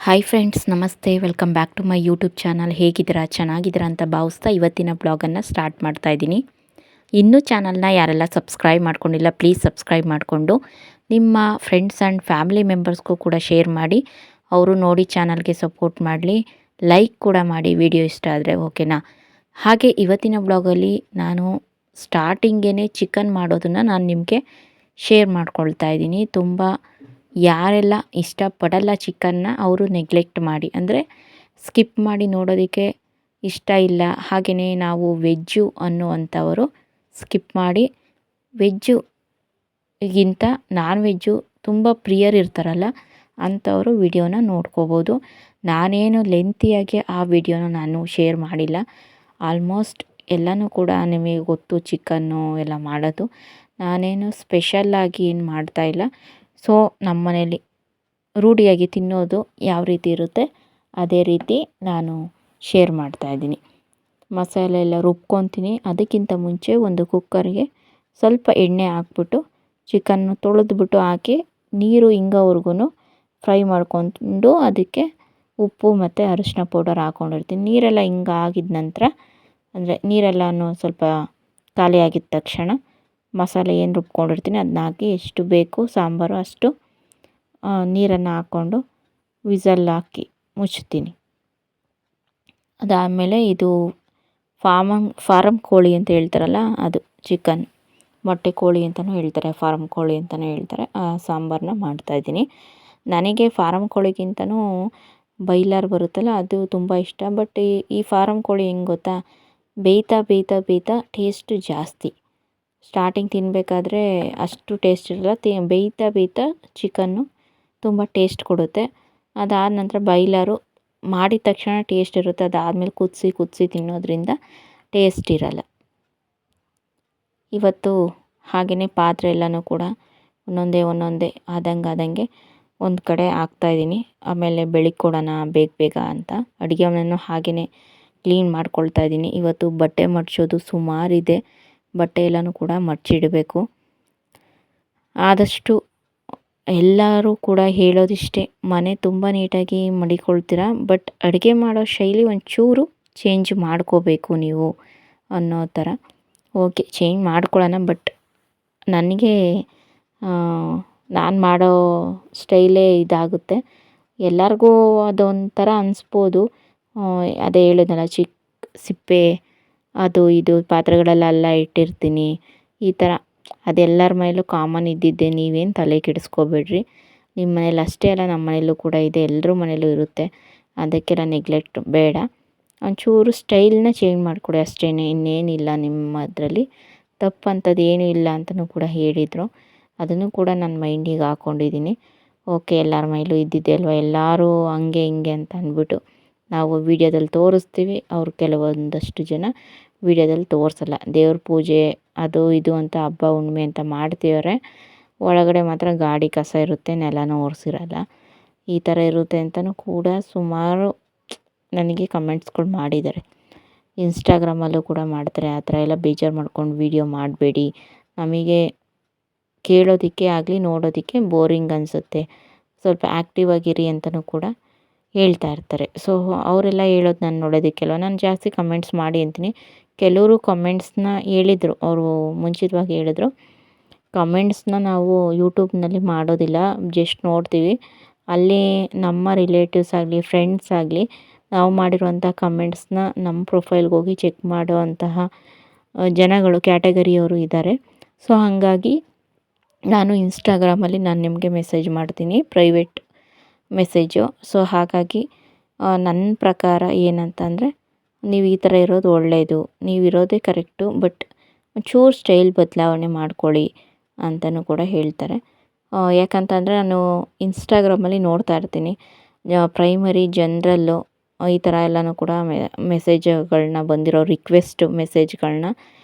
Hi friends, ನಮಸ್ತೆ. Welcome back to my YouTube channel. ಹೇಗಿದ್ದೀರಾ? ಚೆನ್ನಾಗಿದ್ದೀರಾ ಅಂತ ಭಾವಿಸ್ತಾ ಇವತ್ತಿನ ಬ್ಲಾಗನ್ನು ಸ್ಟಾರ್ಟ್ ಮಾಡ್ತಾ ಇದ್ದೀನಿ. ಇನ್ನೂ ಚಾನಲ್ನ ಯಾರೆಲ್ಲ ಸಬ್ಸ್ಕ್ರೈಬ್ ಮಾಡ್ಕೊಂಡಿಲ್ಲ, ಪ್ಲೀಸ್ ಸಬ್ಸ್ಕ್ರೈಬ್ ಮಾಡಿಕೊಂಡು ನಿಮ್ಮ ಫ್ರೆಂಡ್ಸ್ ಆ್ಯಂಡ್ ಫ್ಯಾಮಿಲಿ ಮೆಂಬರ್ಸ್ಗೂ ಕೂಡ ಶೇರ್ ಮಾಡಿ. ಅವರು ನೋಡಿ ಚಾನಲ್ಗೆ ಸಪೋರ್ಟ್ ಮಾಡಲಿ. ಲೈಕ್ ಕೂಡ ಮಾಡಿ ವಿಡಿಯೋ ಇಷ್ಟ ಆದರೆ, ಓಕೆನಾ? ಹಾಗೆ ಇವತ್ತಿನ ಬ್ಲಾಗಲ್ಲಿ ನಾನು ಸ್ಟಾರ್ಟಿಂಗೇ ಚಿಕನ್ ಮಾಡೋದನ್ನು ನಾನು ನಿಮಗೆ ಶೇರ್ ಮಾಡ್ಕೊಳ್ತಾ ಇದ್ದೀನಿ. ತುಂಬ ಯಾರೆಲ್ಲ ಇಷ್ಟಪಡಲ್ಲ ಚಿಕನ್ನ, ಅವರು ನೆಗ್ಲೆಕ್ಟ್ ಮಾಡಿ, ಅಂದರೆ ಸ್ಕಿಪ್ ಮಾಡಿ ನೋಡೋದಕ್ಕೆ ಇಷ್ಟ ಇಲ್ಲ. ಹಾಗೆಯೇ ನಾವು ವೆಜ್ಜು ಅನ್ನುವಂಥವರು ಸ್ಕಿಪ್ ಮಾಡಿ ವೆಜ್ಜುಗಿಂತ ನಾನ್ ವೆಜ್ಜು ತುಂಬ ಪ್ರಿಯರಿರ್ತಾರಲ್ಲ ಅಂಥವರು ವಿಡಿಯೋನ ನೋಡ್ಕೋಬೋದು. ನಾನೇನು ಲೆಂತಿಯಾಗಿ ಆ ವಿಡಿಯೋನ ನಾನು ಶೇರ್ ಮಾಡಿಲ್ಲ. ಆಲ್ಮೋಸ್ಟ್ ಎಲ್ಲನೂ ಕೂಡ ನಿಮಗೆ ಗೊತ್ತು, ಚಿಕನ್ನು ಎಲ್ಲ ಮಾಡೋದು. ನಾನೇನು ಸ್ಪೆಷಲ್ಲಾಗಿ ಏನು ಮಾಡ್ತಾಯಿಲ್ಲ. ಸೊ ನಮ್ಮ ಮನೇಲಿ ರೂಢಿಯಾಗಿ ತಿನ್ನೋದು ಯಾವ ರೀತಿ ಇರುತ್ತೆ ಅದೇ ರೀತಿ ನಾನು ಶೇರ್ ಮಾಡ್ತಾಯಿದ್ದೀನಿ. ಮಸಾಲೆ ಎಲ್ಲ ರುಬ್ಕೊತೀನಿ. ಅದಕ್ಕಿಂತ ಮುಂಚೆ ಒಂದು ಕುಕ್ಕರ್ಗೆ ಸ್ವಲ್ಪ ಎಣ್ಣೆ ಹಾಕ್ಬಿಟ್ಟು ಚಿಕನ್ನು ತೊಳೆದ್ಬಿಟ್ಟು ಹಾಕಿ ನೀರು ಇಂಗೋವರೆಗೂ ಫ್ರೈ ಮಾಡ್ಕೊಂಡು ಅದಕ್ಕೆ ಉಪ್ಪು ಮತ್ತು ಅರಿಶಿನ ಪೌಡರ್ ಹಾಕ್ಕೊಂಡಿರ್ತೀನಿ. ನೀರೆಲ್ಲ ಆಗಿದ ನಂತರ, ಅಂದರೆ ನೀರೆಲ್ಲನೂ ಸ್ವಲ್ಪ ಖಾಲಿ ಆಗಿದ ತಕ್ಷಣ ಮಸಾಲೆ ಏನು ರುಬ್ಕೊಂಡಿರ್ತೀನಿ ಅದನ್ನ ಹಾಕಿ ಎಷ್ಟು ಬೇಕು ಸಾಂಬಾರು ಅಷ್ಟು ನೀರನ್ನು ಹಾಕ್ಕೊಂಡು ವಿಸಲ್ ಹಾಕಿ ಮುಚ್ತೀನಿ. ಅದಾದಮೇಲೆ ಇದು ಫಾರಮ್ ಕೋಳಿ ಅಂತ ಹೇಳ್ತಾರಲ್ಲ, ಅದು ಚಿಕನ್, ಮೊಟ್ಟೆ ಕೋಳಿ ಅಂತಲೂ ಹೇಳ್ತಾರೆ, ಫಾರಮ್ ಕೋಳಿ ಅಂತಲೂ ಹೇಳ್ತಾರೆ. ಆ ಸಾಂಬಾರನ್ನ ಮಾಡ್ತಾಯಿದ್ದೀನಿ. ನನಗೆ ಫಾರಮ್ ಕೋಳಿಗಿಂತನೂ ಬೈಲರ್ ಬರುತ್ತಲ್ಲ ಅದು ತುಂಬ ಇಷ್ಟ. ಬಟ್ ಈ ಫಾರಮ್ ಕೋಳಿ ಹೆಂಗೆ ಗೊತ್ತಾ, ಬೇಯ್ತಾ ಬೇಯ್ತಾ ಬೇಯ್ತಾ ಟೇಸ್ಟ್ ಜಾಸ್ತಿ. ಸ್ಟಾರ್ಟಿಂಗ್ ತಿನ್ನಬೇಕಾದ್ರೆ ಅಷ್ಟು ಟೇಸ್ಟ್ ಇರಲ್ಲ. ಬೇಯ್ತಾ ಬೇಯ್ತಾ ಚಿಕನ್ನು ತುಂಬ ಟೇಸ್ಟ್ ಕೊಡುತ್ತೆ. ಅದಾದ ನಂತರ ಬೈಲರು ಮಾಡಿದ ತಕ್ಷಣ ಟೇಸ್ಟ್ ಇರುತ್ತೆ. ಅದಾದಮೇಲೆ ಕುದಿಸಿ ತಿನ್ನೋದ್ರಿಂದ ಟೇಸ್ಟ್ ಇರಲ್ಲ. ಇವತ್ತು ಹಾಗೆಯೇ ಪಾತ್ರೆ ಎಲ್ಲನೂ ಕೂಡ ಒಂದೊಂದೇ ಆದಂಗೆ ಒಂದು ಕಡೆ ಹಾಕ್ತಾಯಿದ್ದೀನಿ. ಆಮೇಲೆ ಬೆಳಗ್ಕೊಡೋಣ ಬೇಗ ಅಂತ ಅಡುಗೆ ಮನೆಯೂ ಹಾಗೆಯೇ ಕ್ಲೀನ್ ಮಾಡ್ಕೊಳ್ತಾ ಇದ್ದೀನಿ. ಇವತ್ತು ಬಟ್ಟೆ ಮಡ್ಚೋದು ಸುಮಾರಿದೆ. ಬಟ್ಟೆ ಎಲ್ಲನೂ ಕೂಡ ಮಡ್ಚಿಡಬೇಕು. ಆದಷ್ಟು ಎಲ್ಲರೂ ಕೂಡ ಹೇಳೋದಿಷ್ಟೇ, ಮನೆ ತುಂಬ ನೀಟಾಗಿ ಮಡಿಕೊಳ್ತೀರ, ಬಟ್ ಅಡುಗೆ ಮಾಡೋ ಶೈಲಿ ಒಂಚೂರು ಚೇಂಜ್ ಮಾಡ್ಕೋಬೇಕು ನೀವು ಅನ್ನೋ ಥರ. ಓಕೆ, ಚೇಂಜ್ ಮಾಡ್ಕೊಳ್ಳೋಣ. ಬಟ್ ನನಗೆ ನಾನು ಮಾಡೋ ಸ್ಟೈಲೇ ಇದಾಗುತ್ತೆ. ಎಲ್ಲರಿಗೂ ಅದೊಂಥರ ಅನಿಸ್ಬೋದು. ಅದೇ ಹೇಳಿದ್ನಲ್ಲ, ಸಿಪ್ಪೆ ಅದು ಇದು ಪಾತ್ರೆಗಳಲ್ಲೆಲ್ಲ ಇಟ್ಟಿರ್ತೀನಿ ಈ ಥರ. ಅದೆಲ್ಲರ ಮೇಲೂ ಕಾಮನ್ ಇದ್ದಿದ್ದೆ, ನೀವೇನು ತಲೆ ಕೆಡಿಸ್ಕೋಬೇಡ್ರಿ. ನಿಮ್ಮ ಮನೇಲಿ ಅಷ್ಟೇ ಅಲ್ಲ, ನಮ್ಮ ಮನೇಲೂ ಕೂಡ ಇದೆ, ಎಲ್ಲರ ಮನೇಲೂ ಇರುತ್ತೆ. ಅದಕ್ಕೆಲ್ಲ ನೆಗ್ಲೆಕ್ಟ್ ಬೇಡ. ಒಂಚೂರು ಸ್ಟೈಲ್ನ ಚೇಂಜ್ ಮಾಡಿಕೊಡಿ ಅಷ್ಟೇ, ಇನ್ನೇನಿಲ್ಲ. ನಿಮ್ಮ ಅದರಲ್ಲಿ ತಪ್ಪಂಥದ್ದು ಏನೂ ಇಲ್ಲ ಅಂತಲೂ ಕೂಡ ಹೇಳಿದರು. ಅದನ್ನು ಕೂಡ ನನ್ನ ಮೈಂಡಿಗೆ ಹಾಕ್ಕೊಂಡಿದ್ದೀನಿ. ಓಕೆ, ಎಲ್ಲರ ಮನೇಲೂ ಇದ್ದಿದ್ದೆ ಅಲ್ವ, ಎಲ್ಲರೂ ಹಂಗೆ ಹಿಂಗೆ ಅಂತ ಅಂದ್ಬಿಟ್ಟು ನಾವು ವೀಡಿಯೋದಲ್ಲಿ ತೋರಿಸ್ತೀವಿ. ಅವ್ರು ಕೆಲವೊಂದಷ್ಟು ಜನ ವೀಡಿಯೋದಲ್ಲಿ ತೋರಿಸಲ್ಲ. ದೇವ್ರ ಪೂಜೆ ಅದು ಇದು ಅಂತ ಹಬ್ಬ ಹುಣ್ಣಿಮೆ ಅಂತ ಮಾಡ್ತೀವ್ರೆ, ಒಳಗಡೆ ಮಾತ್ರ ಗಾಡಿ ಕಸ ಇರುತ್ತೆ, ನೆಲನೂ ಒರೆಸಿರಲ್ಲ. ಈ ಥರ ಇರುತ್ತೆ ಅಂತಲೂ ಕೂಡ ಸುಮಾರು ನನಗೆ ಕಮೆಂಟ್ಸ್ಗಳು ಮಾಡಿದ್ದಾರೆ. ಇನ್ಸ್ಟಾಗ್ರಾಮಲ್ಲೂ ಕೂಡ ಮಾಡ್ತಾರೆ. ಆ ಥರ ಎಲ್ಲ ಬೇಜಾರು ಮಾಡ್ಕೊಂಡು ವೀಡಿಯೋ ಮಾಡಬೇಡಿ, ನಮಗೆ ಕೇಳೋದಕ್ಕೆ ಆಗಲಿ ನೋಡೋದಕ್ಕೆ ಬೋರಿಂಗ್ ಅನಿಸುತ್ತೆ, ಸ್ವಲ್ಪ ಆ್ಯಕ್ಟಿವ್ ಆಗಿರಿ ಅಂತಲೂ ಕೂಡ ಹೇಳ್ತಾ ಇರ್ತಾರೆ. ಸೊ ಅವರೆಲ್ಲ ಹೇಳೋದು ನಾನು ನೋಡೋದಕ್ಕೆಲ್ವ ನಾನು ಜಾಸ್ತಿ ಕಮೆಂಟ್ಸ್ ಮಾಡಿ ಅಂತೀನಿ. ಕೆಲವರು ಕಮೆಂಟ್ಸ್ನ ಹೇಳಿದರು, ಅವರು ಮುಂಚಿತವಾಗಿ ಹೇಳಿದ್ರು, ಕಮೆಂಟ್ಸ್ನ ನಾವು ಯೂಟ್ಯೂಬ್ನಲ್ಲಿ ಮಾಡೋದಿಲ್ಲ, ಜಸ್ಟ್ ನೋಡ್ತೀವಿ. ಅಲ್ಲಿ ನಮ್ಮ ರಿಲೇಟಿವ್ಸ್ ಆಗಲಿ ಫ್ರೆಂಡ್ಸ್ ಆಗಲಿ ನಾವು ಮಾಡಿರುವಂಥ ಕಮೆಂಟ್ಸ್ನ ನಮ್ಮ ಪ್ರೊಫೈಲ್ಗೆ ಹೋಗಿ ಚೆಕ್ ಮಾಡುವಂತಹ ಜನಗಳು ಕ್ಯಾಟಗರಿಯವರು ಇದ್ದಾರೆ. ಸೊ ಹಾಗಾಗಿ ನಾನು ಇನ್ಸ್ಟಾಗ್ರಾಮಲ್ಲಿ ನಾನು ನಿಮಗೆ ಮೆಸೇಜ್ ಮಾಡ್ತೀನಿ, ಪ್ರೈವೇಟ್ ಮೆಸೇಜು. ಸೊ ಹಾಗಾಗಿ ನನ್ನ ಪ್ರಕಾರ ಏನಂತಂದರೆ, ನೀವು ಈ ಥರ ಇರೋದು ಒಳ್ಳೆಯದು, ನೀವಿರೋದೇ ಕರೆಕ್ಟು, ಬಟ್ ಒಂಚೂರು ಸ್ಟೈಲ್ ಬದಲಾವಣೆ ಮಾಡ್ಕೊಳ್ಳಿ ಅಂತಲೂ ಕೂಡ ಹೇಳ್ತಾರೆ. ಯಾಕಂತಂದರೆ ನಾನು ಇನ್ಸ್ಟಾಗ್ರಾಮಲ್ಲಿ ನೋಡ್ತಾ ಇರ್ತೀನಿ, ಪ್ರೈಮರಿ ಜನ್ರಲ್ಲು ಈ ಥರ ಎಲ್ಲನೂ ಕೂಡ ಮೆಸೇಜ್ಗಳನ್ನ ಬಂದಿರೋ ರಿಕ್ವೆಸ್ಟ್ ಮೆಸೇಜ್ಗಳನ್ನ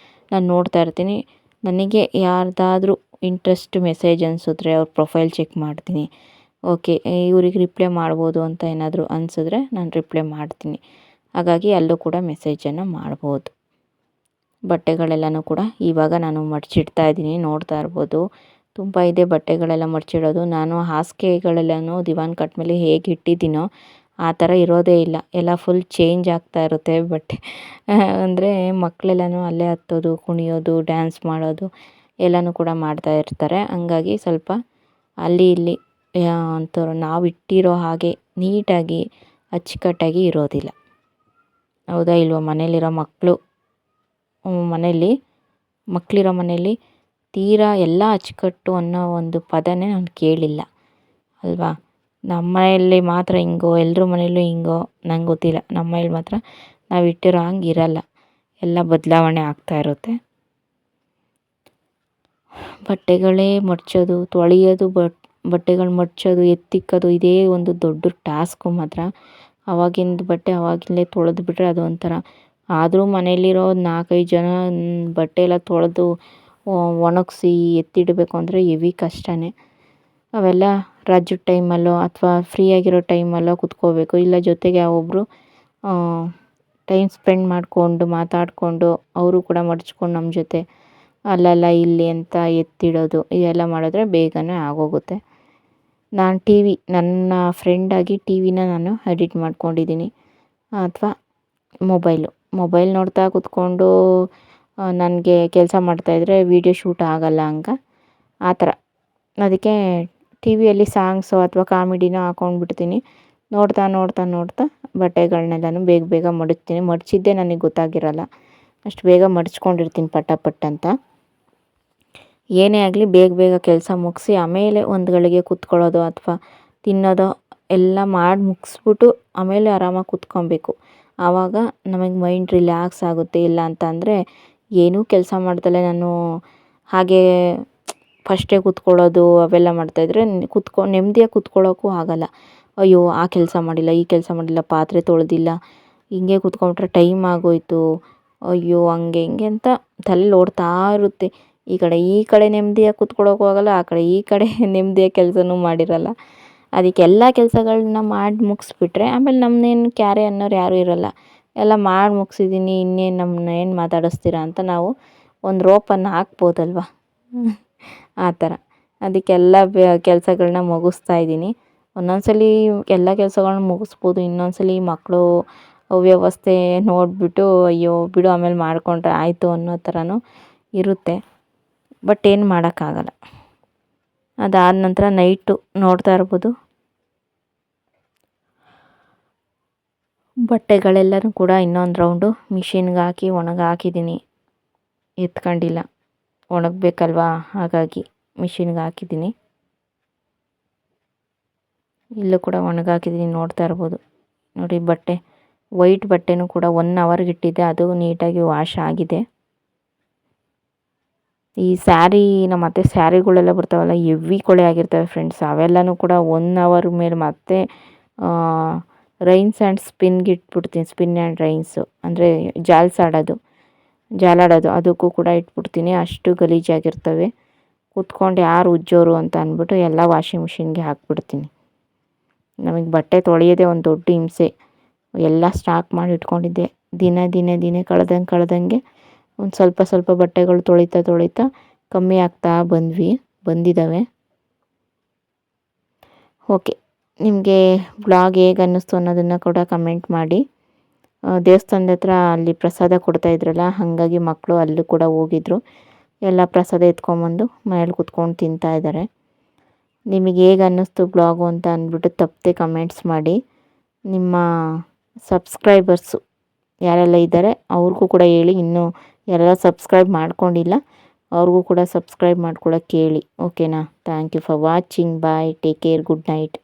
ನಾನು ನೋಡ್ತಾ ಇರ್ತೀನಿ. ನನಗೆ ಯಾರ್ದಾದ್ರೂ ಇಂಟ್ರೆಸ್ಟ್ ಮೆಸೇಜ್ ಅನಿಸಿದ್ರೆ ಅವ್ರ ಪ್ರೊಫೈಲ್ ಚೆಕ್ ಮಾಡ್ತೀನಿ. ಓಕೆ, ಇವ್ರಿಗೆ ರಿಪ್ಲೈ ಮಾಡ್ಬೋದು ಅಂತ ಏನಾದರೂ ಅನಿಸಿದ್ರೆ ನಾನು ರಿಪ್ಲೈ ಮಾಡ್ತೀನಿ. ಹಾಗಾಗಿ ಅಲ್ಲೂ ಕೂಡ ಮೆಸೇಜನ್ನು ಮಾಡ್ಬೋದು. ಬಟ್ಟೆಗಳೆಲ್ಲನೂ ಕೂಡ ಇವಾಗ ನಾನು ಮಡಚಿಡ್ತಾ ಇದ್ದೀನಿ, ನೋಡ್ತಾ ಇರ್ಬೋದು. ತುಂಬ ಇದೆ ಬಟ್ಟೆಗಳೆಲ್ಲ ಮಡ್ಚಿಡೋದು. ನಾನು ಹಾಸಿಗೆಗಳೆಲ್ಲನೂ ದಿವಾನ್ ಕಟ್ ಮೇಲೆ ಹೇಗೆ ಇಟ್ಟಿದ್ದೀನೋ ಆ ಥರ ಇರೋದೇ ಇಲ್ಲ, ಎಲ್ಲ ಫುಲ್ ಚೇಂಜ್ ಆಗ್ತಾ ಇರುತ್ತೆ ಬಟ್ಟೆ. ಅಂದರೆ ಮಕ್ಕಳೆಲ್ಲನೂ ಅಲ್ಲೇ ಹತ್ತೋದು, ಕುಣಿಯೋದು, ಡ್ಯಾನ್ಸ್ ಮಾಡೋದು ಎಲ್ಲನೂ ಕೂಡ ಮಾಡ್ತಾ ಇರ್ತಾರೆ. ಹಂಗಾಗಿ ಸ್ವಲ್ಪ ಅಲ್ಲಿ ಇಲ್ಲಿ ಅಂಥವ್ರು ನಾವು ಇಟ್ಟಿರೋ ಹಾಗೆ ನೀಟಾಗಿ ಅಚ್ಚುಕಟ್ಟಾಗಿ ಇರೋದಿಲ್ಲ. ಹೌದಾ ಇಲ್ವಾ? ಮನೇಲಿರೋ ಮಕ್ಕಳಿರೋ ಮನೇಲಿ ತೀರಾ ಎಲ್ಲ ಅಚ್ಚುಕಟ್ಟು ಅನ್ನೋ ಒಂದು ಪದನೇ ನಾನು ಕೇಳಿಲ್ಲ ಅಲ್ವಾ? ನಮ್ಮ ಮನೆಯಲ್ಲಿ ಮಾತ್ರ ಹಿಂಗೋ, ಎಲ್ಲರ ಮನೆಯಲ್ಲೂ ಹಿಂಗೋ ನಂಗೆ ಗೊತ್ತಿಲ್ಲ. ನಮ್ಮ ಮನೇಲಿ ಮಾತ್ರ ನಾವು ಇಟ್ಟಿರೋ ಹಂಗೆ ಇರಲ್ಲ, ಎಲ್ಲ ಬದಲಾವಣೆ ಆಗ್ತಾ ಇರುತ್ತೆ. ಬಟ್ಟೆಗಳೇ ಮಡ್ಚೋದು, ತೊಳೆಯೋದು, ಬಟ್ಟೆಗಳು ಮಡ್ಚೋದು, ಎತ್ತಿಕ್ಕೋದು ಇದೇ ಒಂದು ದೊಡ್ಡ ಟಾಸ್ಕು ಮಾತ್ರ. ಆವಾಗಿಂದ ಬಟ್ಟೆ ಆವಾಗಿಂದಲೇ ತೊಳೆದು ಬಿಟ್ಟರೆ ಅದು ಒಂಥರ. ಆದರೂ ಮನೇಲಿರೋ 4-5 ಜನ ಬಟ್ಟೆ ಎಲ್ಲ ತೊಳೆದು ಒಣಗಿಸಿ ಎತ್ತಿಡಬೇಕು ಅಂದರೆ ಹೆವಿ ಕಷ್ಟನೇ. ಅವೆಲ್ಲ ರಜದ ಟೈಮಲ್ಲೋ ಅಥವಾ ಫ್ರೀ ಆಗಿರೋ ಟೈಮಲ್ಲೋ ಕುತ್ಕೋಬೇಕು, ಇಲ್ಲ ಜೊತೆಗೆ ಒಬ್ಬರು ಟೈಮ್ ಸ್ಪೆಂಡ್ ಮಾಡಿಕೊಂಡು ಮಾತಾಡಿಕೊಂಡು ಅವರು ಕೂಡ ಮಡ್ಚ್ಕೊಂಡು ನಮ್ಮ ಜೊತೆ ಅಲ್ಲಲ್ಲ ಇಲ್ಲಿ ಅಂತ ಎತ್ತಿಡೋದು ಇದೆಲ್ಲ ಮಾಡಿದ್ರೆ ಬೇಗನೆ ಆಗೋಗುತ್ತೆ. ನಾನು ನನ್ನ ಫ್ರೆಂಡಾಗಿ ಟಿ ವಿನ ನಾನು ಎಡಿಟ್ ಮಾಡ್ಕೊಂಡಿದ್ದೀನಿ, ಅಥವಾ ಮೊಬೈಲ್ ನೋಡ್ತಾ ಕೂತ್ಕೊಂಡು ನನಗೆ ಕೆಲಸ ಮಾಡ್ತಾಯಿದ್ರೆ ವೀಡಿಯೋ ಶೂಟ್ ಆಗಲ್ಲ ಆ ಥರ. ಅದಕ್ಕೆ ಟಿ ವಿಯಲ್ಲಿ ಸಾಂಗ್ಸು ಅಥವಾ ಕಾಮಿಡಿನೋ ಹಾಕ್ಕೊಂಡ್ಬಿಡ್ತೀನಿ. ನೋಡ್ತಾ ಬಟ್ಟೆಗಳನ್ನೆಲ್ಲನೂ ಬೇಗ ಮಡಚ್ತೀನಿ. ಮಡಚಿದ್ದೇ ನನಗೆ ಗೊತ್ತಾಗಿರಲ್ಲ, ಅಷ್ಟು ಬೇಗ ಮಡಚ್ಕೊಂಡಿರ್ತೀನಿ ಪಟ್ ಅಂತ. ಏನೇ ಆಗಲಿ ಬೇಗ ಕೆಲಸ ಮುಗಿಸಿ ಆಮೇಲೆ ಒಂದು ಗಳಿಗೆ ಕೂತ್ಕೊಳ್ಳೋದು ಅಥವಾ ತಿನ್ನೋದೋ ಎಲ್ಲ ಮಾಡಿ ಮುಗಿಸ್ಬಿಟ್ಟು ಆಮೇಲೆ ಆರಾಮಾಗಿ ಕೂತ್ಕೊಬೇಕು. ಆವಾಗ ನಮಗೆ ಮೈಂಡ್ ರಿಲ್ಯಾಕ್ಸ್ ಆಗುತ್ತೆ. ಇಲ್ಲ ಅಂತಂದರೆ ಏನೂ ಕೆಲಸ ಮಾಡ್ದಲೇ ನಾನು ಹಾಗೇ ಫಸ್ಟೇ ಕೂತ್ಕೊಳ್ಳೋದು ಅವೆಲ್ಲ ಮಾಡ್ತಾಯಿದ್ರೆ ನೆಮ್ಮದಿಯಾಗಿ ಕೂತ್ಕೊಳ್ಳೋಕ್ಕೂ ಆಗಲ್ಲ. ಅಯ್ಯೋ ಆ ಕೆಲಸ ಮಾಡಿಲ್ಲ, ಈ ಕೆಲಸ ಮಾಡಿಲ್ಲ, ಪಾತ್ರೆ ತೊಳೆದಿಲ್ಲ, ಹಿಂಗೆ ಕೂತ್ಕೊಂಡ್ಬಿಟ್ರೆ ಟೈಮ್ ಆಗೋಯಿತು, ಅಯ್ಯೋ ಹಂಗೆ ಹಿಂಗೆ ಅಂತ ತಲೆಯಲ್ಲಿ ಓಡ್ತಾ ಇರುತ್ತೆ. ಈ ಕಡೆ ನೆಮ್ಮದಿಯಾಗಿ ಕೂತ್ಕೊಳ್ಳೋಕ್ಕೂ ಆಗಲ್ಲ, ಈ ಕಡೆ ನೆಮ್ಮದಿಯಾಗಿ ಕೆಲಸನೂ ಮಾಡಿರಲ್ಲ. ಅದಕ್ಕೆ ಎಲ್ಲ ಕೆಲಸಗಳನ್ನ ಮಾಡಿ ಮುಗಿಸ್ಬಿಟ್ರೆ ಆಮೇಲೆ ನಮ್ಮನ್ನೇನು ಕ್ಯಾರೆ ಅನ್ನೋರು ಯಾರೂ ಇರಲ್ಲ. ಎಲ್ಲ ಮಾಡಿ ಮುಗಿಸಿದ್ದೀನಿ, ಇನ್ನೇನು ನಮ್ಮನ್ನ ಏನು ಮಾತಾಡಿಸ್ತೀರಾ ಅಂತ ನಾವು ಒಂದು ರೋಪನ್ನು ಹಾಕ್ಬೋದಲ್ವ, ಆ ಥರ. ಅದಕ್ಕೆಲ್ಲ ಕೆಲಸಗಳನ್ನ ಮುಗಿಸ್ತಾ ಇದ್ದೀನಿ. ಒಂದೊಂದ್ಸಲಿ ಎಲ್ಲ ಕೆಲಸಗಳನ್ನ ಮುಗಿಸ್ಬೋದು, ಇನ್ನೊಂದ್ಸಲಿ ಮಕ್ಕಳು ಅವ್ಯವಸ್ಥೆ ನೋಡಿಬಿಟ್ಟು ಅಯ್ಯೋ ಬಿಡು ಆಮೇಲೆ ಮಾಡಿಕೊಂಡ್ರೆ ಆಯಿತು ಅನ್ನೋ ಥರನೂ ಇರುತ್ತೆ. ಬಟ್ ಏನು ಮಾಡೋಕ್ಕಾಗಲ್ಲ. ಅದಾದ ನಂತರ ನೈಟು ನೋಡ್ತಾ ಇರ್ಬೋದು, ಬಟ್ಟೆಗಳೆಲ್ಲನೂ ಕೂಡ ಇನ್ನೊಂದು ರೌಂಡು ಮಿಷಿನ್ಗೆ ಹಾಕಿ ಹಾಕಿದ್ದೀನಿ. ಎತ್ಕೊಂಡಿಲ್ಲ, ಒಣಗಬೇಕಲ್ವಾ, ಹಾಗಾಗಿ ಮಿಷಿನ್ಗೆ ಹಾಕಿದ್ದೀನಿ. ಇಲ್ಲೂ ಕೂಡ ಹಾಕಿದ್ದೀನಿ, ನೋಡ್ತಾ ಇರ್ಬೋದು ನೋಡಿ. ವೈಟ್ ಬಟ್ಟೆನೂ ಕೂಡ 1 ಅವರ್ಗೆ ಇಟ್ಟಿದ್ದೆ, ಅದು ನೀಟಾಗಿ ವಾಶ್ ಆಗಿದೆ. ಈ ನಮ್ಮ ಅತ್ತೆ ಸ್ಯಾರಿಗಳೆಲ್ಲ ಬರ್ತಾವಲ್ಲ ಹೆವಿ ಕೊಳೆ ಆಗಿರ್ತವೆ ಫ್ರೆಂಡ್ಸ್. ಅವೆಲ್ಲನೂ ಕೂಡ 1 ಅವರ್ ಮೇಲೆ ಮತ್ತೆ ರೈನ್ಸ್ ಆ್ಯಂಡ್ ಸ್ಪಿನ್ಗೆ ಇಟ್ಬಿಡ್ತೀನಿ. ಸ್ಪಿನ್ ಆ್ಯಂಡ್ ರೈನ್ಸು ಅಂದರೆ ಜಾಲಾಡೋದು ಅದಕ್ಕೂ ಕೂಡ ಇಟ್ಬಿಡ್ತೀನಿ. ಅಷ್ಟು ಗಲೀಜಾಗಿರ್ತವೆ. ಕೂತ್ಕೊಂಡು ಯಾರು ಉಜ್ಜೋರು ಅಂತ ಅಂದ್ಬಿಟ್ಟು ಎಲ್ಲ ವಾಷಿಂಗ್ ಮಿಷಿನ್ಗೆ ಹಾಕ್ಬಿಡ್ತೀನಿ. ನಮಗೆ ಬಟ್ಟೆ ತೊಳೆಯೋದೇ ಒಂದು ದೊಡ್ಡ ಹಿಂಸೆ. ಎಲ್ಲ ಸ್ಟಾಕ್ ಮಾಡಿ ಇಟ್ಕೊಂಡಿದ್ದೆ. ದಿನ ಕಳೆದಂಗೆ ಒಂದು ಸ್ವಲ್ಪ ಬಟ್ಟೆಗಳು ತೊಳಿತಾ ಕಮ್ಮಿ ಆಗ್ತಾ ಬಂದಿದ್ದಾವೆ. ಓಕೆ, ನಿಮಗೆ ಬ್ಲಾಗ್ ಹೇಗೆ ಅನ್ನಿಸ್ತು ಅನ್ನೋದನ್ನು ಕೂಡ ಕಮೆಂಟ್ ಮಾಡಿ. ದೇವಸ್ಥಾನದ ಹತ್ರ ಅಲ್ಲಿ ಪ್ರಸಾದ ಕೊಡ್ತಾಯಿದ್ರಲ್ಲ, ಹಾಗಾಗಿ ಮಕ್ಕಳು ಅಲ್ಲೂ ಕೂಡ ಹೋಗಿದ್ರು. ಎಲ್ಲ ಪ್ರಸಾದ ಎತ್ಕೊಂಬಂದು ಮನೇಲಿ ಕೂತ್ಕೊಂಡು ತಿಂತಾಯಿದ್ದಾರೆ. ನಿಮಗೆ ಹೇಗೆ ಅನ್ನಿಸ್ತು ಬ್ಲಾಗು ಅಂತ ಅಂದ್ಬಿಟ್ಟು ತಪ್ಪದೆ ಕಮೆಂಟ್ಸ್ ಮಾಡಿ. ನಿಮ್ಮ ಸಬ್ಸ್ಕ್ರೈಬರ್ಸು ಯಾರೆಲ್ಲ ಇದ್ದಾರೆ ಅವ್ರಿಗೂ ಕೂಡ ಹೇಳಿ, ಇನ್ನೂ ಯಾರೆಲ್ಲ ಸಬ್ಸ್ಕ್ರೈಬ್ ಮಾಡ್ಕೊಂಡಿಲ್ಲ ಅವ್ರಿಗೂ ಕೂಡ ಸಬ್ಸ್ಕ್ರೈಬ್ ಮಾಡ್ಕೊಳ್ಳೋಕ್ಕೆ ಹೇಳಿ. ಓಕೆನಾ? Thank you for watching. Bye, take care, good night.